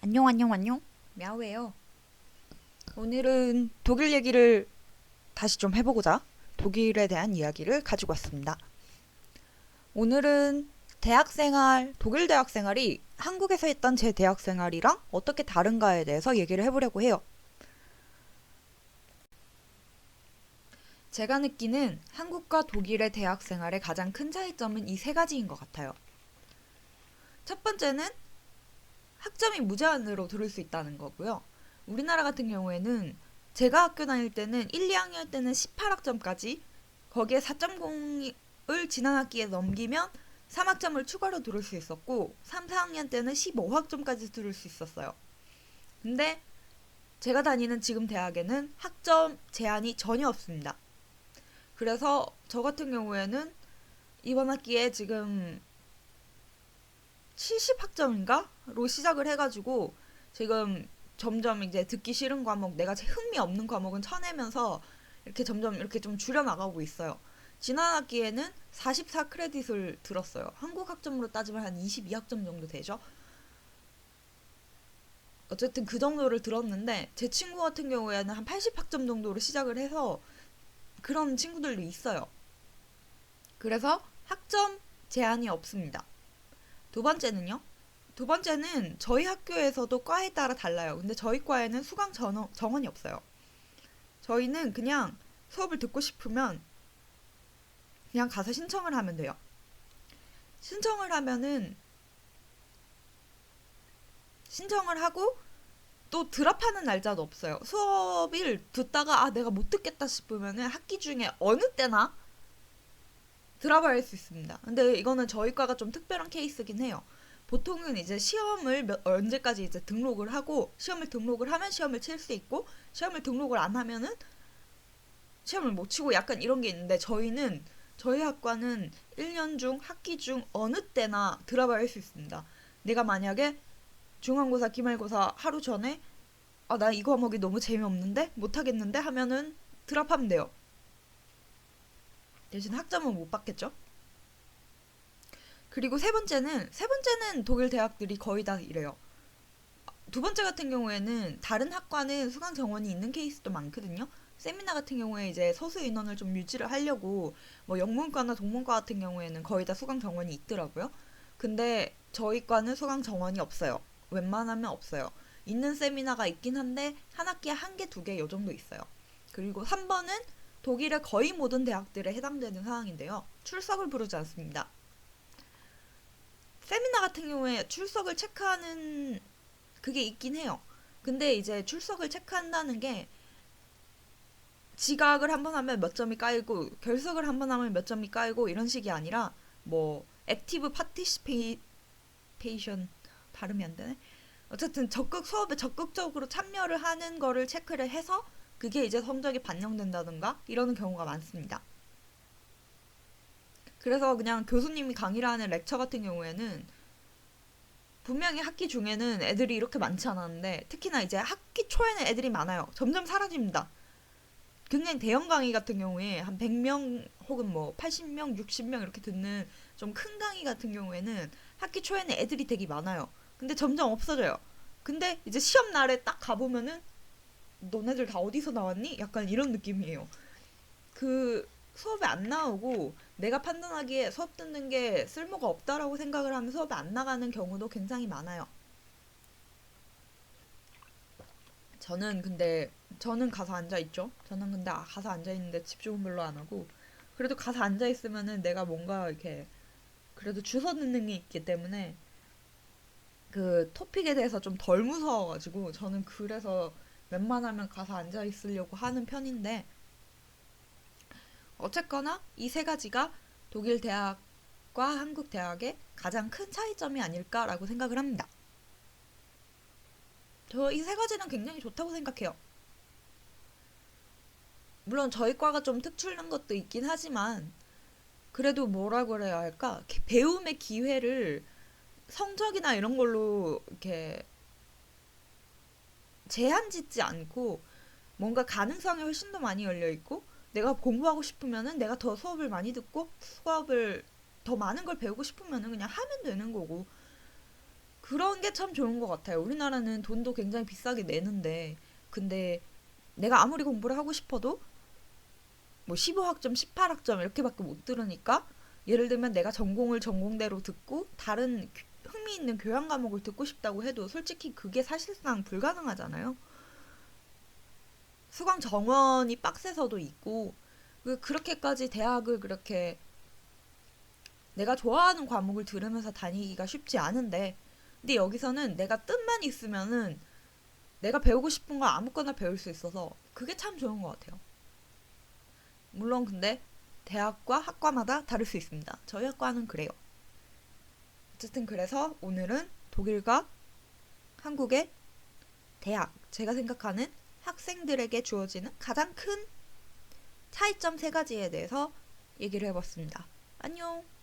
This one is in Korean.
안녕 안녕 안녕 мя우예요. 오늘은 독일 얘기를 다시 좀 해보고자 독일에 대한 이야기를 가지고 왔습니다. 오늘은 대학생활, 독일 대학생활이 한국에서 했던 제 대학생활이랑 어떻게 다른가에 대해서 얘기를 해보려고 해요. 제가 느끼는 한국과 독일의 대학생활의 가장 큰 차이점은 이 세 가지인 것 같아요. 첫 번째는 학점이 무제한으로 들을 수 있다는 거고요. 우리나라 같은 경우에는 제가 학교 다닐 때는 1, 2학년 때는 18학점까지 거기에 4.0을 지난 학기에 넘기면 3학점을 추가로 들을 수 있었고 3, 4학년 때는 15학점까지 들을 수 있었어요. 근데 제가 다니는 지금 대학에는 학점 제한이 전혀 없습니다. 그래서 저 같은 경우에는 이번 학기에 지금 70학점인가로 시작을 해가지고 지금 점점 이제 듣기 싫은 과목, 내가 흥미 없는 과목은 쳐내면서 이렇게 점점 이렇게 좀 줄여나가고 있어요. 지난 학기에는 44크레딧을 들었어요. 한국 학점으로 따지면 한 22학점 정도 되죠. 어쨌든 그 정도를 들었는데 제 친구 같은 경우에는 한 80학점 정도로 시작을 해서 그런 친구들도 있어요. 그래서 학점 제한이 없습니다. 두 번째는요. 두 번째는 저희 학교에서도 과에 따라 달라요. 근데 저희 과에는 수강 정원이 없어요. 저희는 그냥 수업을 듣고 싶으면 그냥 가서 신청을 하면 돼요. 신청을 하면은 신청을 하고 또 드랍하는 날짜도 없어요. 수업을 듣다가 내가 못 듣겠다 싶으면은 학기 중에 어느 때나 드랍을 할 수 있습니다. 근데 이거는 저희 과가 좀 특별한 케이스긴 해요. 보통은 이제 시험을 언제까지 이제 등록을 하고 시험을 등록을 하면 시험을 칠 수 있고 시험을 등록을 안 하면은 시험을 못 치고 약간 이런 게 있는데 저희 학과는 1년 중 학기 중 어느 때나 드랍을 할 수 있습니다. 내가 만약에 중간고사 기말고사 하루 전에 나 이 과목이 너무 재미없는데 못하겠는데 하면은 드랍하면 돼요. 대신 학점은 못 받겠죠. 그리고 세 번째는 독일 대학들이 거의 다 이래요. 두 번째 같은 경우에는 다른 학과는 수강 정원이 있는 케이스도 많거든요. 세미나 같은 경우에 이제 소수 인원을 좀 유지를 하려고 뭐 영문과나 동문과 같은 경우에는 거의 다 수강 정원이 있더라고요. 근데 저희 과는 수강 정원이 없어요. 웬만하면 없어요. 있는 세미나가 있긴 한데 한 학기에 한 개, 두 개 요 정도 있어요. 그리고 3번은 독일의 거의 모든 대학들에 해당되는 사항인데요. 출석을 부르지 않습니다. 세미나 같은 경우에 출석을 체크하는 그게 있긴 해요. 근데 이제 출석을 체크한다는 게 지각을 한 번 하면 몇 점이 까이고 결석을 한 번 하면 몇 점이 까이고 이런 식이 아니라 뭐 액티브 파티시페이션 발음이 안 되네. 어쨌든 수업에 적극적으로 참여를 하는 거를 체크를 해서 그게 이제 성적이 반영된다든가 이러는 경우가 많습니다. 그래서 그냥 교수님이 강의를 하는 렉처 같은 경우에는 분명히 학기 중에는 애들이 이렇게 많지 않았는데 특히나 이제 학기 초에는 애들이 많아요. 점점 사라집니다. 굉장히 대형 강의 같은 경우에 한 100명 혹은 뭐 80명, 60명 이렇게 듣는 좀 큰 강의 같은 경우에는 학기 초에는 애들이 되게 많아요. 근데 점점 없어져요. 근데 이제 시험 날에 딱 가보면은 너네들 다 어디서 나왔니? 약간 이런 느낌이에요. 그 수업에 안 나오고 내가 판단하기에 수업 듣는 게 쓸모가 없다라고 생각을 하면 수업에 안 나가는 경우도 굉장히 많아요. 저는 가서 앉아 있죠. 저는 근데 가서 앉아 있는데 집중은 별로 안 하고 그래도 가서 앉아 있으면은 내가 뭔가 이렇게 그래도 주워 듣는 게 있기 때문에 그 토픽에 대해서 좀 덜 무서워가지고 저는 그래서 웬만하면 가서 앉아 있으려고 하는 편인데 어쨌거나 이 세 가지가 독일 대학과 한국 대학의 가장 큰 차이점이 아닐까라고 생각을 합니다. 저 이 세 가지는 굉장히 좋다고 생각해요. 물론 저희 과가 좀 특출난 것도 있긴 하지만 그래도 뭐라 그래야 할까? 배움의 기회를 성적이나 이런 걸로 이렇게 제한 짓지 않고 뭔가 가능성이 훨씬 더 많이 열려 있고 내가 공부하고 싶으면은 내가 더 수업을 많이 듣고 수업을 더 많은 걸 배우고 싶으면은 그냥 하면 되는 거고 그런 게 참 좋은 것 같아요. 우리나라는 돈도 굉장히 비싸게 내는데, 근데 내가 아무리 공부를 하고 싶어도 뭐 15학점, 18학점 이렇게밖에 못 들으니까, 예를 들면 내가 전공을 전공대로 듣고 다른 흥미 있는 교양 과목을 듣고 싶다고 해도 솔직히 그게 사실상 불가능하잖아요. 수강 정원이 빡세서도 있고, 그렇게까지 대학을 그렇게 내가 좋아하는 과목을 들으면서 다니기가 쉽지 않은데, 근데 여기서는 내가 뜻만 있으면은 내가 배우고 싶은 거 아무거나 배울 수 있어서 그게 참 좋은 것 같아요. 물론 근데 대학과 학과마다 다를 수 있습니다. 저희 학과는 그래요. 어쨌든 그래서 오늘은 독일과 한국의 대학, 제가 생각하는 학생들에게 주어지는 가장 큰 차이점 세 가지에 대해서 얘기를 해봤습니다. 안녕!